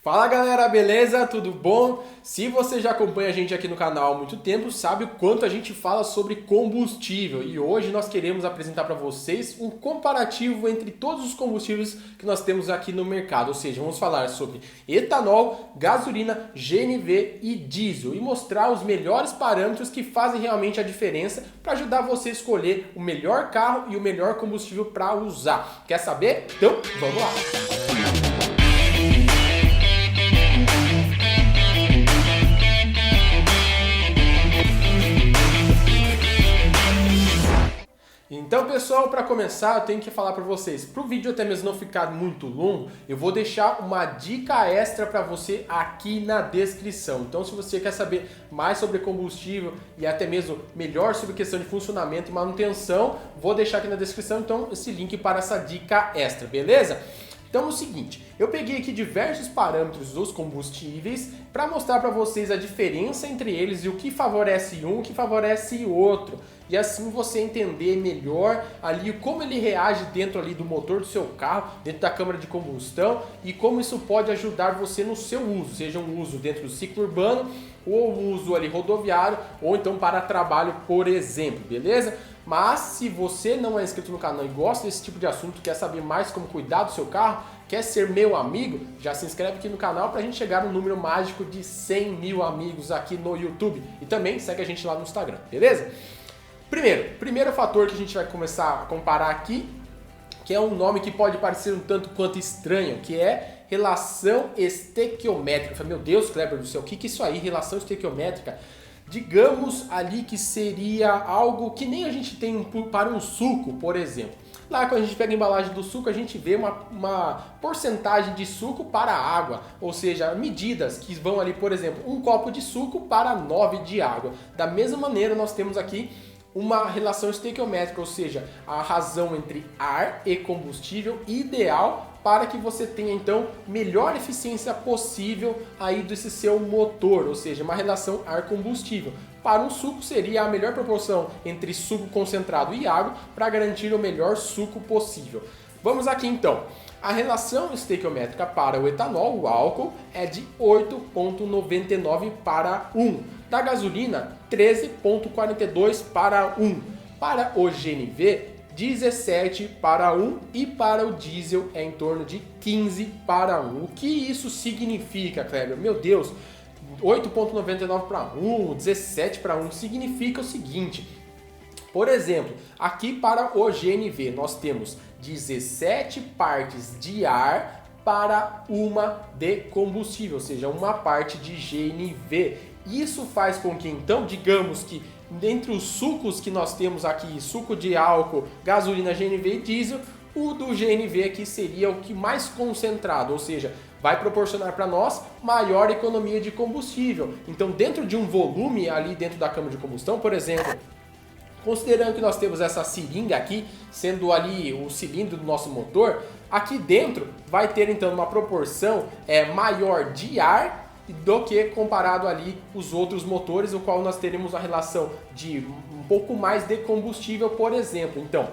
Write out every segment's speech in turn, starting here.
Fala galera, beleza? Tudo bom? Se você já acompanha a gente aqui no canal há muito tempo, sabe o quanto a gente fala sobre combustível. E hoje nós queremos apresentar para vocês um comparativo entre todos os combustíveis que nós temos aqui no mercado. Ou seja, vamos falar sobre etanol, gasolina, GNV e diesel. E mostrar os melhores parâmetros que fazem realmente a diferença para ajudar você a escolher o melhor carro e o melhor combustível para usar. Quer saber? Então, vamos lá! Então pessoal, para começar eu tenho que falar para vocês, para o vídeo até mesmo não ficar muito longo, eu vou deixar uma dica extra para você aqui na descrição. Então se você quer saber mais sobre combustível e até mesmo melhor sobre questão de funcionamento e manutenção, vou deixar aqui na descrição então esse link para essa dica extra, beleza? Então é o seguinte, eu peguei aqui diversos parâmetros dos combustíveis para mostrar para vocês a diferença entre eles e o que favorece um, o que favorece o outro. E assim você entender melhor ali como ele reage dentro ali do motor do seu carro, dentro da câmara de combustão e como isso pode ajudar você no seu uso, seja um uso dentro do ciclo urbano ou um uso ali rodoviário ou então para trabalho, por exemplo, beleza? Mas se você não é inscrito no canal e gosta desse tipo de assunto, quer saber mais como cuidar do seu carro, quer ser meu amigo, já se inscreve aqui no canal para a gente chegar no número mágico de 100 mil amigos aqui no YouTube. E também segue a gente lá no Instagram, beleza? Primeiro fator que a gente vai começar a comparar aqui, que é um nome que pode parecer um tanto quanto estranho, que é relação estequiométrica. Meu Deus, Kleber do céu, o que é isso aí, relação estequiométrica? Digamos ali que seria algo que nem a gente tem para um suco, por exemplo. Lá quando a gente pega a embalagem do suco, a gente vê uma porcentagem de suco para água, ou seja, medidas que vão ali, por exemplo, um copo de suco para 9 de água. Da mesma maneira nós temos aqui uma relação estequiométrica, ou seja, a razão entre ar e combustível ideal para que você tenha então melhor eficiência possível aí desse seu motor, ou seja, uma relação ar-combustível. Para um suco seria a melhor proporção entre suco concentrado e água para garantir o melhor suco possível. Vamos aqui então. A relação estequiométrica para o etanol, o álcool, é de 8,99 para 1. Da gasolina, 13,42 para 1. Para o GNV, 17 para 1. E para o diesel é em torno de 15 para 1. O que isso significa, Kleber? Meu Deus, 8,99 para 1, 17 para 1 significa o seguinte. Por exemplo, aqui para o GNV nós temos 17 partes de ar para uma de combustível, ou seja, uma parte de GNV. Isso faz com que então, digamos que dentre os sucos que nós temos aqui, suco de álcool, gasolina, GNV e diesel, o do GNV aqui seria o que mais concentrado, ou seja, vai proporcionar para nós maior economia de combustível. Então, dentro de um volume ali dentro da câmara de combustão, por exemplo, considerando que nós temos essa seringa aqui, sendo ali o cilindro do nosso motor, aqui dentro vai ter então uma proporção maior de ar do que comparado ali os outros motores, o qual nós teremos a relação de um pouco mais de combustível, por exemplo. Então,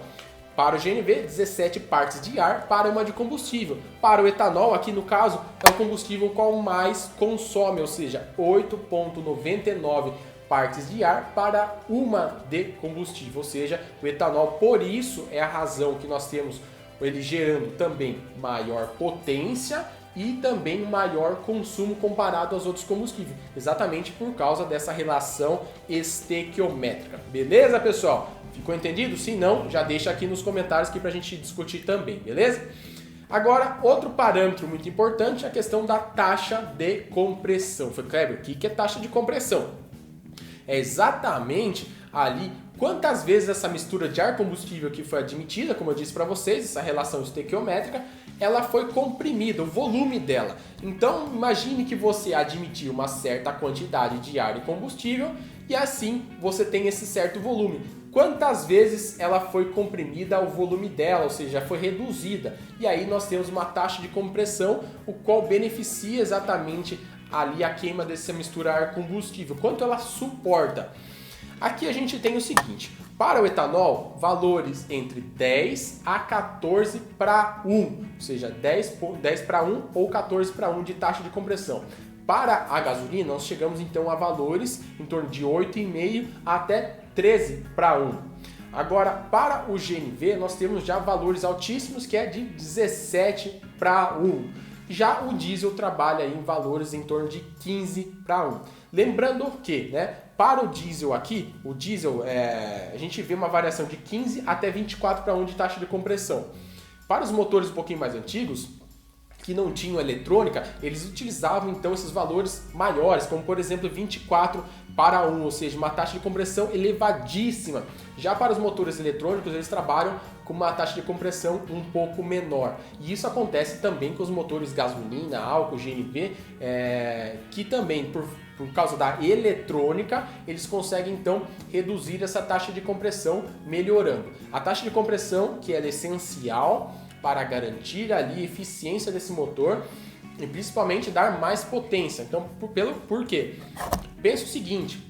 para o GNV, 17 partes de ar para uma de combustível. Para o etanol, aqui no caso, é o combustível qual mais consome, ou seja, 8,99 partes de ar para uma de combustível, ou seja, o etanol, por isso é a razão que nós temos ele gerando também maior potência e também maior consumo comparado aos outros combustíveis, exatamente por causa dessa relação estequiométrica. Beleza, pessoal? Ficou entendido? Se não, já deixa aqui nos comentários aqui pra gente discutir também, beleza? Agora, outro parâmetro muito importante é a questão da taxa de compressão. Foi, Kleber, o que é taxa de compressão? É exatamente ali quantas vezes essa mistura de ar combustível que foi admitida, como eu disse para vocês, essa relação estequiométrica, ela foi comprimida, o volume dela. Então, imagine que você admitiu uma certa quantidade de ar e combustível e assim você tem esse certo volume. Quantas vezes ela foi comprimida o volume dela, ou seja, foi reduzida. E aí nós temos uma taxa de compressão, o qual beneficia exatamente ali a queima dessa mistura ar combustível, quanto ela suporta. Aqui a gente tem o seguinte, para o etanol, valores entre 10 a 14 para 1, ou seja, 10 para 1 ou 14 para 1 de taxa de compressão. Para a gasolina, nós chegamos então a valores em torno de 8,5 até 13 para 1. Agora, para o GNV, nós temos já valores altíssimos, que é de 17 para 1. Já o diesel trabalha em valores em torno de 15 para 1. Lembrando que, para o diesel aqui, a gente vê uma variação de 15 até 24 para 1 de taxa de compressão. Para os motores um pouquinho mais antigos, que não tinham eletrônica, eles utilizavam então esses valores maiores, como por exemplo 24 para 1, ou seja, uma taxa de compressão elevadíssima. Já para os motores eletrônicos, eles trabalham com uma taxa de compressão um pouco menor. E isso acontece também com os motores gasolina, álcool, GNV, que também, por causa da eletrônica, eles conseguem então reduzir essa taxa de compressão, melhorando. A taxa de compressão, que é essencial para garantir ali a eficiência desse motor e principalmente dar mais potência. Então, por quê? Pensa o seguinte,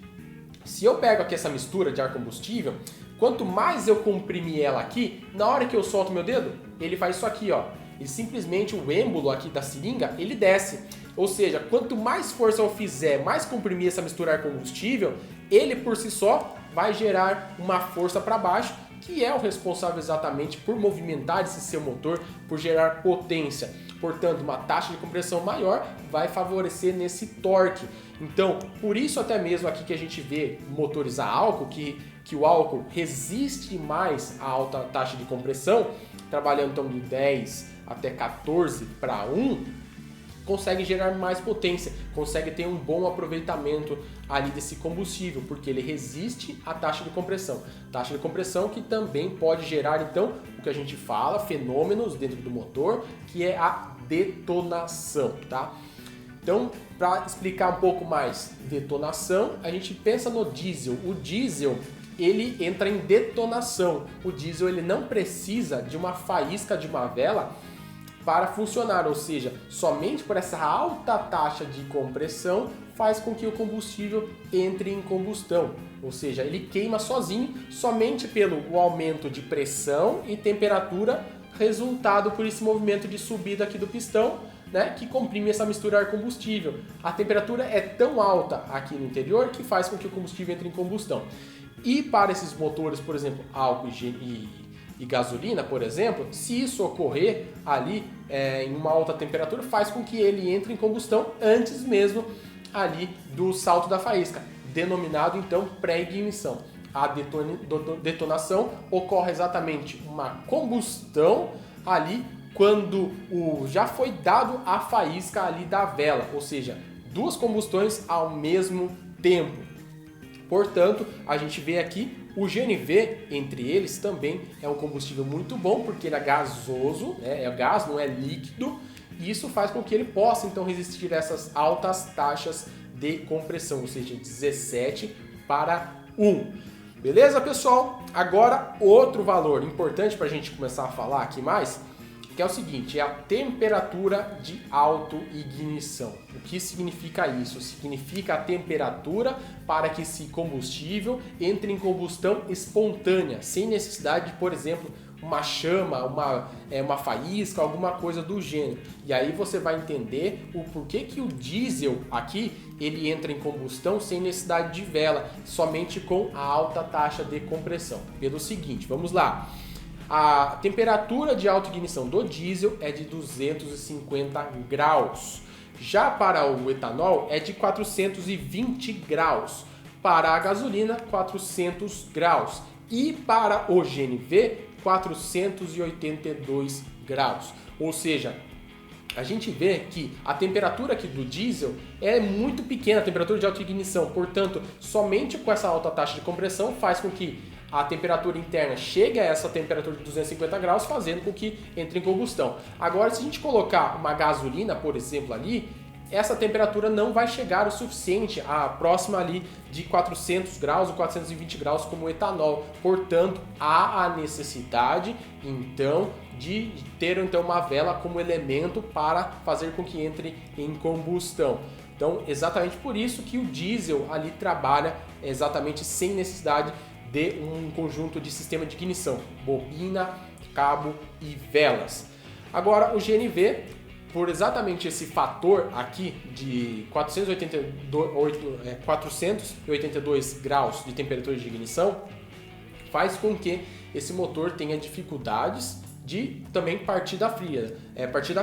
se eu pego aqui essa mistura de ar combustível, quanto mais eu comprimir ela aqui, na hora que eu solto meu dedo, ele faz isso aqui, ó. E simplesmente o êmbolo aqui da seringa, ele desce. Ou seja, quanto mais força eu fizer, mais comprimir essa mistura ar combustível, ele por si só vai gerar uma força para baixo, que é o responsável exatamente por movimentar esse seu motor, por gerar potência. Portanto, uma taxa de compressão maior vai favorecer nesse torque. Então, por isso até mesmo aqui que a gente vê motores a álcool, que o álcool resiste mais à alta taxa de compressão, trabalhando então de 10 até 14 para 1, consegue gerar mais potência, consegue ter um bom aproveitamento ali desse combustível, porque ele resiste à taxa de compressão. Taxa de compressão que também pode gerar, então, o que a gente fala, fenômenos dentro do motor, que é a detonação, tá? Então, para explicar um pouco mais detonação, a gente pensa no diesel. O diesel, ele entra em detonação. O diesel, ele não precisa de uma faísca de uma vela para funcionar, ou seja, somente por essa alta taxa de compressão faz com que o combustível entre em combustão, ou seja, ele queima sozinho, somente pelo aumento de pressão e temperatura resultado por esse movimento de subida aqui do pistão, que comprime essa mistura ar combustível. A temperatura é tão alta aqui no interior que faz com que o combustível entre em combustão. E para esses motores, por exemplo, álcool e gasolina, por exemplo, se isso ocorrer ali em uma alta temperatura, faz com que ele entre em combustão antes mesmo ali do salto da faísca, denominado então pré-ignição. A detonação ocorre exatamente uma combustão ali quando já foi dado a faísca ali da vela, ou seja, duas combustões ao mesmo tempo. Portanto, a gente vê aqui o GNV, entre eles, também é um combustível muito bom, porque ele é gasoso, é gás, não é líquido, e isso faz com que ele possa, então, resistir a essas altas taxas de compressão, ou seja, 17 para 1. Beleza, pessoal? Agora, outro valor importante para a gente começar a falar aqui mais, que é o seguinte, é a temperatura de autoignição. O que significa isso? Significa a temperatura para que esse combustível entre em combustão espontânea, sem necessidade de, por exemplo, uma chama, uma faísca, alguma coisa do gênero. E aí você vai entender o porquê que o diesel aqui, ele entra em combustão sem necessidade de vela, somente com a alta taxa de compressão. Pelo seguinte, vamos lá. A temperatura de autoignição do diesel é de 250 graus. Já para o etanol é de 420 graus. Para a gasolina, 400 graus. E para o GNV, 482 graus. Ou seja, a gente vê que a temperatura aqui do diesel é muito pequena, a temperatura de autoignição. Portanto, somente com essa alta taxa de compressão faz com que a temperatura interna chegue a essa temperatura de 250 graus, fazendo com que entre em combustão. Agora, se a gente colocar uma gasolina, por exemplo, ali, essa temperatura não vai chegar o suficiente, a próxima ali de 400 graus ou 420 graus como o etanol. Portanto, há a necessidade então de ter então uma vela como elemento para fazer com que entre em combustão. Então, exatamente por isso que o diesel ali trabalha exatamente sem necessidade de um conjunto de sistema de ignição, bobina, cabo e velas. Agora, o GNV, por exatamente esse fator aqui de 482 graus de temperatura de ignição, faz com que esse motor tenha dificuldades de também partida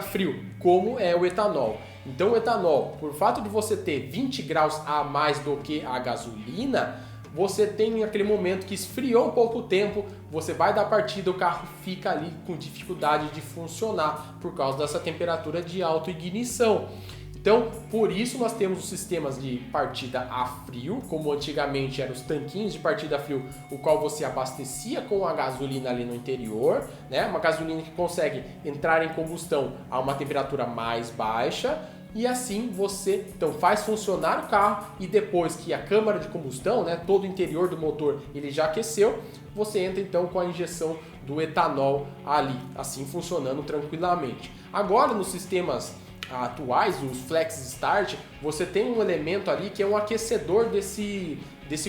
frio, como é o etanol. Então o etanol, por fato de você ter 20 graus a mais do que a gasolina, você tem aquele momento que esfriou um pouco o tempo, você vai dar partida, o carro fica ali com dificuldade de funcionar por causa dessa temperatura de autoignição. Então, por isso nós temos os sistemas de partida a frio, como antigamente eram os tanquinhos de partida a frio, o qual você abastecia com a gasolina ali no interior, né? Uma gasolina que consegue entrar em combustão a uma temperatura mais baixa, e assim você então faz funcionar o carro, e depois que a câmara de combustão, né, todo o interior do motor ele já aqueceu, você entra então com a injeção do etanol ali, assim funcionando tranquilamente. Agora nos sistemas atuais, os Flex Start, você tem um elemento ali que é um aquecedor desse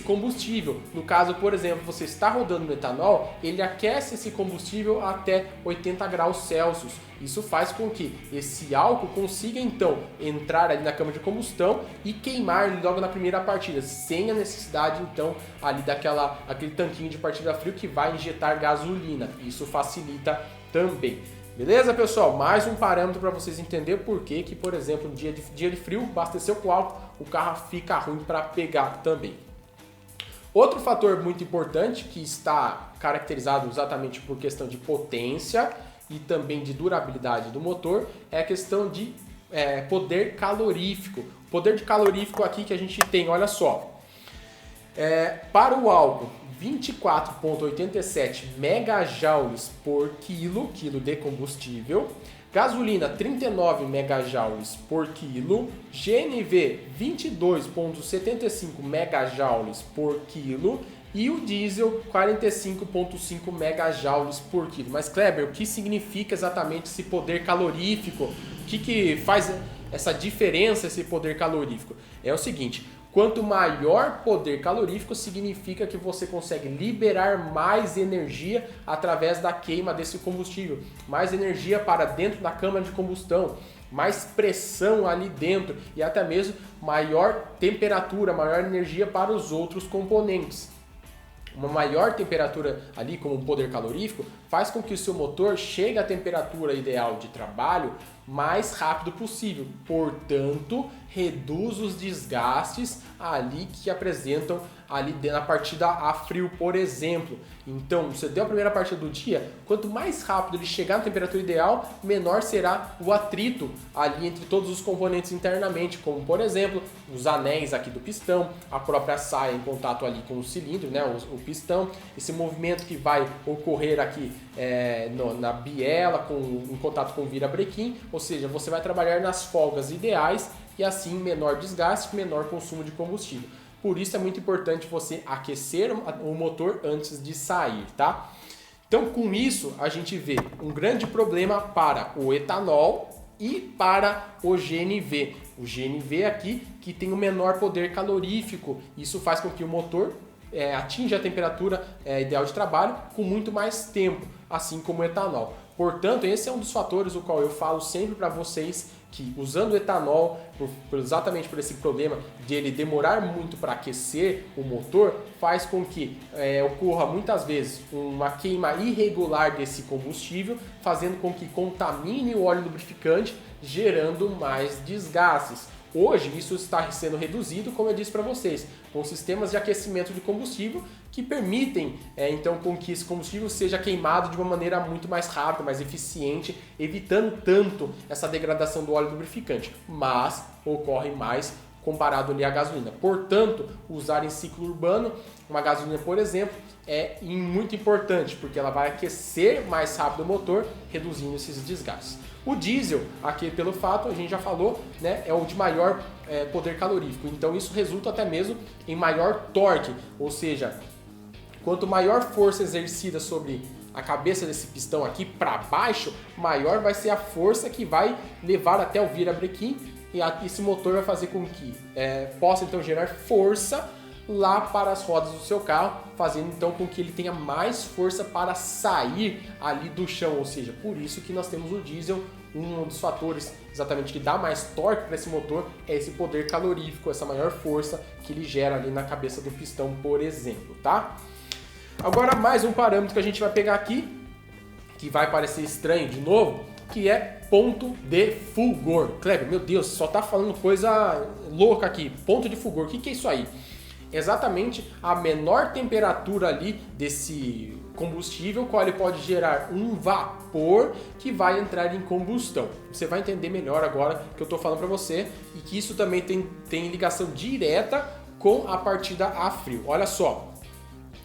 combustível. No caso, por exemplo, você está rodando no etanol, ele aquece esse combustível até 80 graus Celsius. Isso faz com que esse álcool consiga então entrar ali na câmara de combustão e queimar logo na primeira partida, sem a necessidade então ali aquele tanquinho de partida frio que vai injetar gasolina. Isso facilita também. Beleza, pessoal? Mais um parâmetro para vocês entenderem por que, por exemplo, no dia de frio, abasteceu com álcool, o carro fica ruim para pegar também. Outro fator muito importante que está caracterizado exatamente por questão de potência e também de durabilidade do motor é a questão de poder calorífico. O poder de calorífico aqui que a gente tem, olha só, para o álcool, 24,87 megajoules por quilo de combustível, gasolina 39 megajoules por quilo, GNV 22,75 megajoules por quilo e o diesel 45,5 megajoules por quilo. Mas Kleber, o que significa exatamente esse poder calorífico? O que faz essa diferença, esse poder calorífico? É o seguinte: quanto maior poder calorífico, significa que você consegue liberar mais energia através da queima desse combustível, mais energia para dentro da câmara de combustão, mais pressão ali dentro e até mesmo maior temperatura, maior energia para os outros componentes. Uma maior temperatura ali, como um poder calorífico, faz com que o seu motor chegue à temperatura ideal de trabalho mais rápido possível. Portanto, reduz os desgastes ali que apresentam ali na partida a frio, por exemplo. Então, você deu a primeira partida do dia, quanto mais rápido ele chegar na temperatura ideal, menor será o atrito ali entre todos os componentes internamente, como por exemplo, os anéis aqui do pistão, a própria saia em contato ali com o cilindro, né, o pistão, esse movimento que vai ocorrer aqui na biela, em contato com o virabrequim, ou seja, você vai trabalhar nas folgas ideais e assim menor desgaste, menor consumo de combustível. Por isso é muito importante você aquecer o motor antes de sair, tá? Então, com isso, a gente vê um grande problema para o etanol e para o GNV. O GNV aqui que tem o menor poder calorífico. Isso faz com que o motor atinja a temperatura ideal de trabalho com muito mais tempo, assim como o etanol. Portanto, esse é um dos fatores o qual eu falo sempre para vocês que usando o etanol, exatamente por esse problema de ele demorar muito para aquecer o motor, faz com que ocorra muitas vezes uma queima irregular desse combustível, fazendo com que contamine o óleo lubrificante, gerando mais desgastes. Hoje isso está sendo reduzido, como eu disse para vocês, com sistemas de aquecimento de combustível que permitem então com que esse combustível seja queimado de uma maneira muito mais rápida, mais eficiente, evitando tanto essa degradação do óleo lubrificante. Mas ocorre mais comparado ali à gasolina. Portanto, usar em ciclo urbano uma gasolina, por exemplo, é muito importante, porque ela vai aquecer mais rápido o motor, reduzindo esses desgastes. O diesel, aqui pelo fato, a gente já falou, né, é o de maior poder calorífico, então isso resulta até mesmo em maior torque, ou seja, quanto maior força exercida sobre a cabeça desse pistão aqui para baixo, maior vai ser a força que vai levar até o virabrequim, e esse motor vai fazer com que possa então gerar força lá para as rodas do seu carro, fazendo então com que ele tenha mais força para sair ali do chão, ou seja, por isso que nós temos o diesel. Um dos fatores exatamente que dá mais torque para esse motor é esse poder calorífico, essa maior força que ele gera ali na cabeça do pistão, por exemplo, tá? Agora mais um parâmetro que a gente vai pegar aqui, que vai parecer estranho de novo, que é ponto de fulgor. Kleber, meu Deus, só tá falando coisa louca aqui. Ponto de fulgor, o que é isso aí? Exatamente a menor temperatura ali desse combustível, qual ele pode gerar um vapor que vai entrar em combustão. Você vai entender melhor agora que eu estou falando para você, e que isso também tem ligação direta com a partida a frio. Olha só,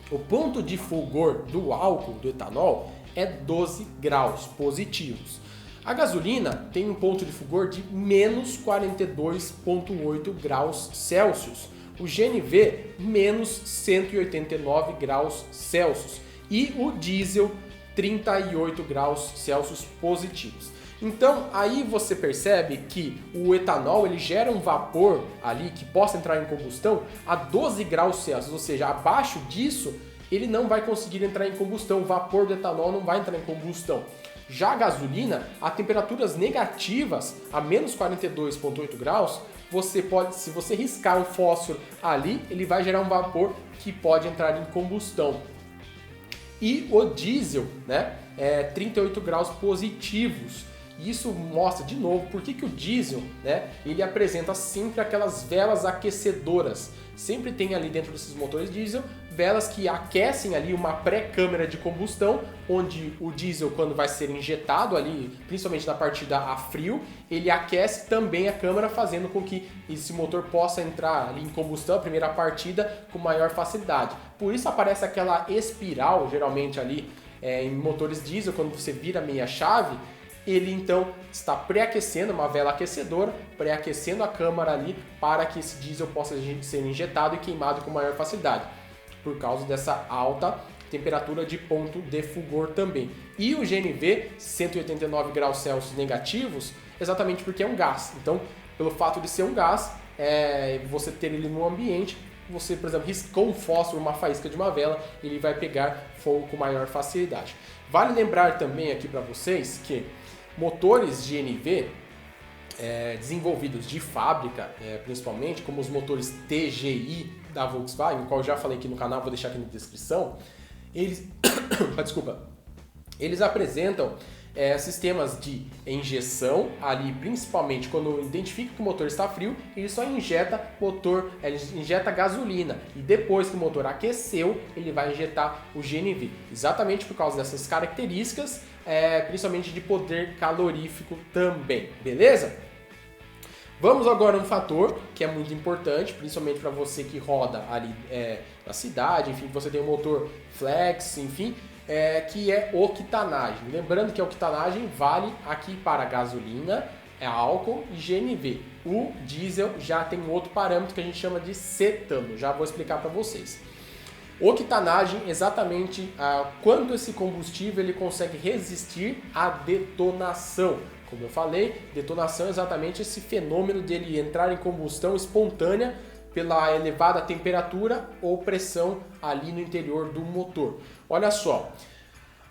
o ponto de fulgor do álcool, do etanol, é 12 graus positivos. A gasolina tem um ponto de fulgor de menos 42,8 graus Celsius. O GNV, menos 189 graus Celsius. E o diesel, 38 graus Celsius positivos. Então, aí você percebe que o etanol ele gera um vapor ali que possa entrar em combustão a 12 graus Celsius, ou seja, abaixo disso ele não vai conseguir entrar em combustão, o vapor do etanol não vai entrar em combustão. Já a gasolina, a temperaturas negativas, a menos 42,8 graus, você pode, se você riscar um fósforo ali, ele vai gerar um vapor que pode entrar em combustão. E o diesel, né, 38 graus positivos. Isso mostra de novo por que o diesel, né, ele apresenta sempre aquelas velas aquecedoras. Sempre tem ali dentro desses motores diesel velas que aquecem ali uma pré-câmara de combustão, onde o diesel, quando vai ser injetado ali, principalmente na partida a frio, ele aquece também a câmara, fazendo com que esse motor possa entrar ali em combustão, a primeira partida, com maior facilidade. Por isso aparece aquela espiral, geralmente ali em motores diesel, quando você vira meia chave, ele então está pré-aquecendo, uma vela aquecedora, pré-aquecendo a câmara ali para que esse diesel possa ser injetado e queimado com maior facilidade, por causa dessa alta temperatura de ponto de fulgor também. E o GNV, 189 graus Celsius negativos, exatamente porque é um gás. Então, pelo fato de ser um gás, você ter ele no ambiente, você, por exemplo, riscou um fósforo, uma faísca de uma vela, ele vai pegar fogo com maior facilidade. Vale lembrar também aqui para vocês que motores GNV desenvolvidos de fábrica, principalmente, como os motores TGI da Volkswagen, o qual eu já falei aqui no canal, vou deixar aqui na descrição, eles, eles apresentam sistemas de injeção ali, principalmente quando identifica que o motor está frio, ele só injeta gasolina, e depois que o motor aqueceu, ele vai injetar o GNV, exatamente por causa dessas características, principalmente de poder calorífico também, beleza? Vamos agora a um fator que é muito importante, principalmente para você que roda ali na cidade, enfim, você tem um motor flex, enfim, que é octanagem. Lembrando que a octanagem vale aqui para gasolina, álcool e GNV. O diesel já tem um outro parâmetro que a gente chama de cetano, já vou explicar para vocês. Octanagem, exatamente quando esse combustível ele consegue resistir à detonação. Como eu falei, detonação é exatamente esse fenômeno de ele entrar em combustão espontânea pela elevada temperatura ou pressão ali no interior do motor. Olha só,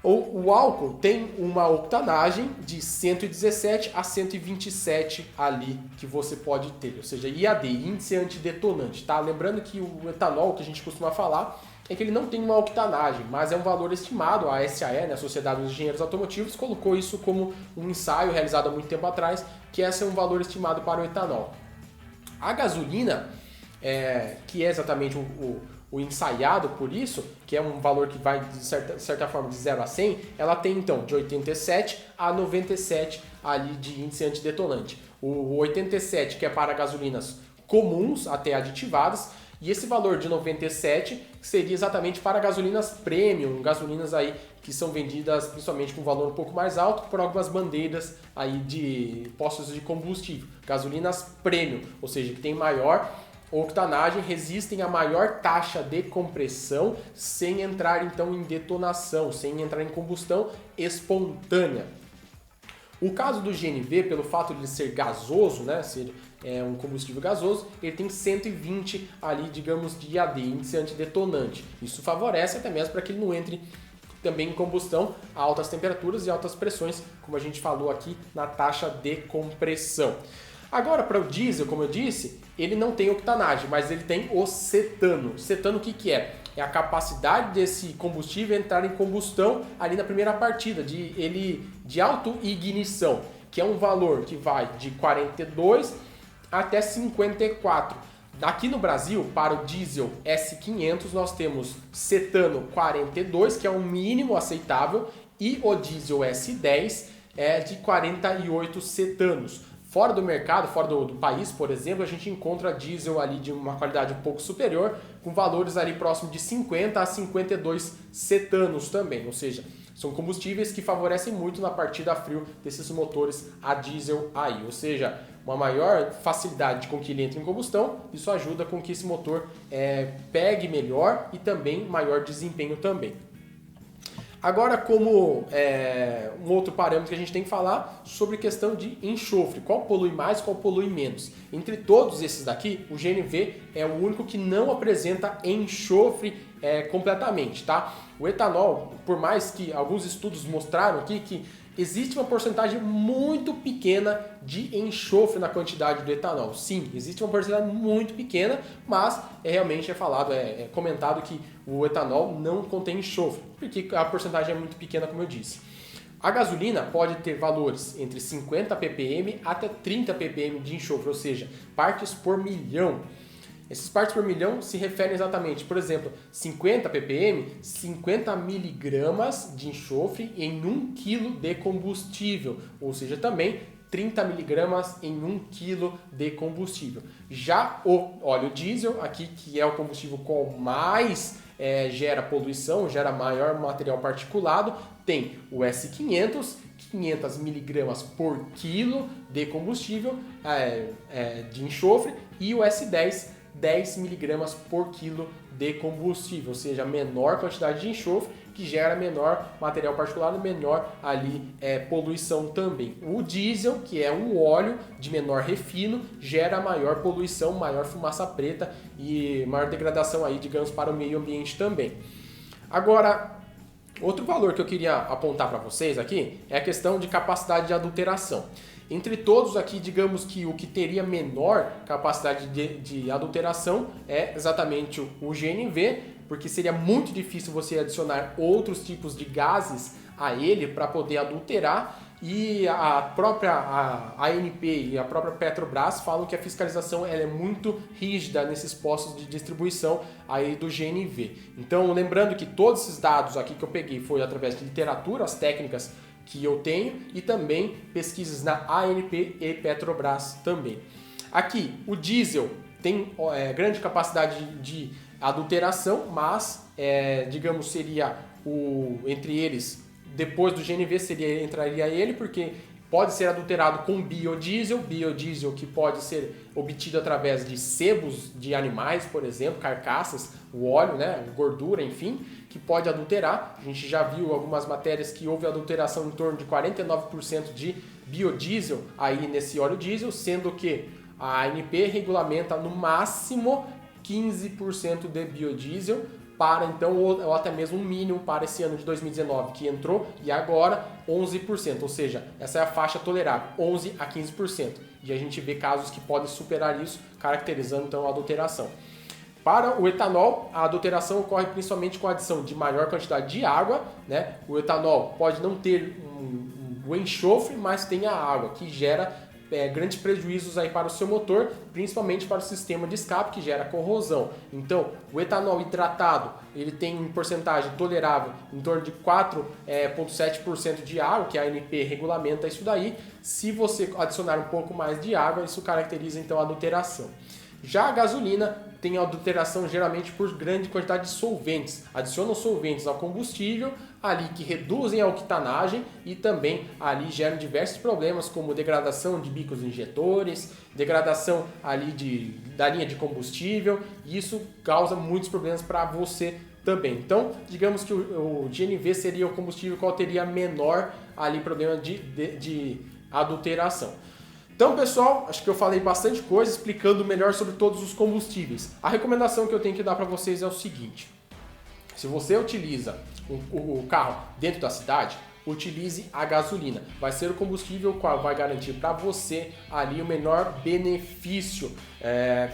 o álcool tem uma octanagem de 117 a 127 ali que você pode ter, ou seja, IAD, índice antidetonante, tá? Lembrando que o etanol, que a gente costuma falar, é que ele não tem uma octanagem, mas é um valor estimado. A SAE, né, a Sociedade dos Engenheiros Automotivos, colocou isso como um ensaio realizado há muito tempo atrás, que esse é um valor estimado para o etanol. A gasolina, que é exatamente o ensaiado por isso, que é um valor que vai de certa forma de 0 a 100, ela tem então de 87 a 97 ali de índice antidetonante. O 87, que é para gasolinas comuns até aditivadas. E esse valor de 97 seria exatamente para gasolinas premium, gasolinas aí que são vendidas principalmente com valor um pouco mais alto por algumas bandeiras aí de postos de combustível. Gasolinas premium, ou seja, que tem maior octanagem, resistem a maior taxa de compressão sem entrar então em detonação, sem entrar em combustão espontânea. O caso do GNV, pelo fato de ele ser gasoso, né, ser um combustível gasoso, ele tem 120 ali, digamos, de IAD, índice antidetonante. Isso favorece até mesmo para que ele não entre também em combustão a altas temperaturas e altas pressões, como a gente falou aqui na taxa de compressão. Agora, para o diesel, como eu disse, ele não tem octanagem, mas ele tem o cetano. Cetano o que é? É a capacidade desse combustível entrar em combustão ali na primeira partida, de autoignição, que é um valor que vai de 42 até 54. Aqui no Brasil, para o diesel S500, nós temos cetano 42, que é o mínimo aceitável, e o diesel S10 é de 48 cetanos. Fora do mercado, fora do país, por exemplo, a gente encontra diesel ali de uma qualidade um pouco superior, com valores ali próximo de 50 a 52 cetanos também, ou seja, são combustíveis que favorecem muito na partida a frio desses motores a diesel aí, ou seja, uma maior facilidade com que ele entre em combustão, isso ajuda com que esse motor pegue melhor e também maior desempenho também. Agora, como um outro parâmetro que a gente tem que falar sobre questão de enxofre, qual polui mais, qual polui menos. Entre todos esses daqui, o GNV é o único que não apresenta enxofre completamente, tá? O etanol, por mais que alguns estudos mostraram aqui que existe uma porcentagem muito pequena de enxofre na quantidade do etanol. Sim, existe uma porcentagem muito pequena, mas realmente é comentado que o etanol não contém enxofre, porque a porcentagem é muito pequena, como eu disse. A gasolina pode ter valores entre 50 ppm até 30 ppm de enxofre, ou seja, partes por milhão. Esses partes por milhão se referem exatamente, por exemplo, 50 ppm, 50 miligramas de enxofre em 1 kg de combustível, ou seja, também 30 miligramas em 1 kg de combustível. Já o óleo diesel, aqui que é o combustível com mais gera poluição, gera maior material particulado, tem o S500, 500 miligramas por quilo de combustível de enxofre, e o S10, 10 miligramas por quilo de combustível, ou seja, menor quantidade de enxofre, que gera menor material particulado, menor ali poluição também. O diesel, que é um óleo de menor refino, gera maior poluição, maior fumaça preta e maior degradação aí, digamos, para o meio ambiente também. Agora, outro valor que eu queria apontar para vocês aqui é a questão de capacidade de adulteração. Entre todos aqui, digamos que o que teria menor capacidade de adulteração é exatamente o GNV, porque seria muito difícil você adicionar outros tipos de gases a ele para poder adulterar, e a própria ANP e a própria Petrobras falam que a fiscalização ela é muito rígida nesses postos de distribuição aí do GNV. Então, lembrando que todos esses dados aqui que eu peguei foi através de literatura, as técnicas que eu tenho, e também pesquisas na ANP e Petrobras também. Aqui, o diesel tem grande capacidade de adulteração, mas, digamos, seria entre eles, depois do GNV entraria ele, porque pode ser adulterado com biodiesel que pode ser obtido através de sebos de animais, por exemplo, carcaças, o óleo, né, gordura, enfim, que pode adulterar. A gente já viu algumas matérias que houve adulteração em torno de 49% de biodiesel aí nesse óleo diesel, sendo que a ANP regulamenta no máximo 15% de biodiesel, para então, ou até mesmo um mínimo para esse ano de 2019 que entrou, e agora 11%, ou seja, essa é a faixa tolerável, 11 a 15%. E a gente vê casos que podem superar isso, caracterizando então a adulteração. Para o etanol, a adulteração ocorre principalmente com a adição de maior quantidade de água, né? O etanol pode não ter o enxofre, mas tem a água, que gera grandes prejuízos aí para o seu motor, principalmente para o sistema de escape, que gera corrosão. Então, o etanol hidratado, ele tem uma porcentagem tolerável em torno de 4,7% de água, que a ANP regulamenta isso daí. Se você adicionar um pouco mais de água, isso caracteriza então a adulteração. Já a gasolina tem adulteração geralmente por grande quantidade de solventes. Adicionam solventes ao combustível ali que reduzem a octanagem e também ali geram diversos problemas como degradação de bicos injetores, degradação ali da linha de combustível, e isso causa muitos problemas para você também. Então, digamos que o GNV seria o combustível qual teria menor ali problema de adulteração. Então, pessoal, acho que eu falei bastante coisa explicando melhor sobre todos os combustíveis. A recomendação que eu tenho que dar para vocês é o seguinte: se você utiliza o carro dentro da cidade, utilize a gasolina. Vai ser o combustível qual vai garantir para você ali o menor benefício,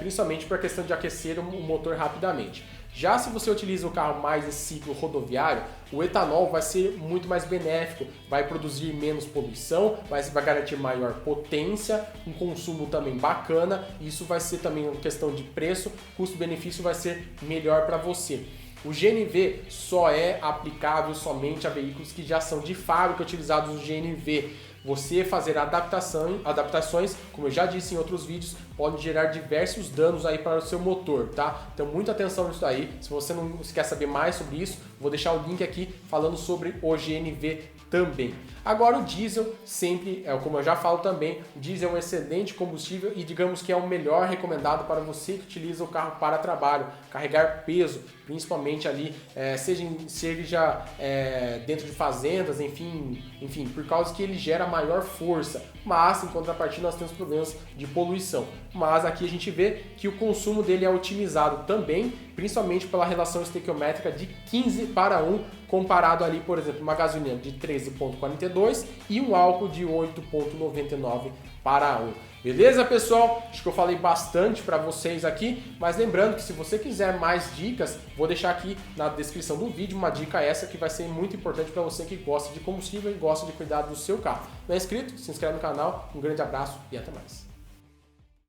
principalmente para a questão de aquecer o motor rapidamente. Já se você utiliza o carro mais esse ciclo rodoviário, o etanol vai ser muito mais benéfico, vai produzir menos poluição, vai garantir maior potência, um consumo também bacana, e isso vai ser também uma questão de preço, custo-benefício vai ser melhor para você. O GNV só é aplicável somente a veículos que já são de fábrica utilizados o GNV. Você fazer adaptações, como eu já disse em outros vídeos, pode gerar diversos danos aí para o seu motor, tá? Então muita atenção nisso aí. Se você não quer saber mais sobre isso, vou deixar o link aqui falando sobre o GNV também. Agora o diesel sempre, como eu já falo também, o diesel é um excelente combustível e digamos que é o melhor recomendado para você que utiliza o carro para trabalho, carregar peso, principalmente ali, seja dentro de fazendas, enfim, por causa que ele gera maior força, mas em contrapartida nós temos problemas de poluição. Mas aqui a gente vê que o consumo dele é otimizado também, principalmente pela relação estequiométrica de 15:1, comparado ali, por exemplo, uma gasolina de 13,42 e um álcool de 8,99:1. Beleza, pessoal? Acho que eu falei bastante para vocês aqui, mas lembrando que se você quiser mais dicas, vou deixar aqui na descrição do vídeo uma dica essa que vai ser muito importante para você que gosta de combustível e gosta de cuidar do seu carro. Não é inscrito? Se inscreve no canal, um grande abraço e até mais.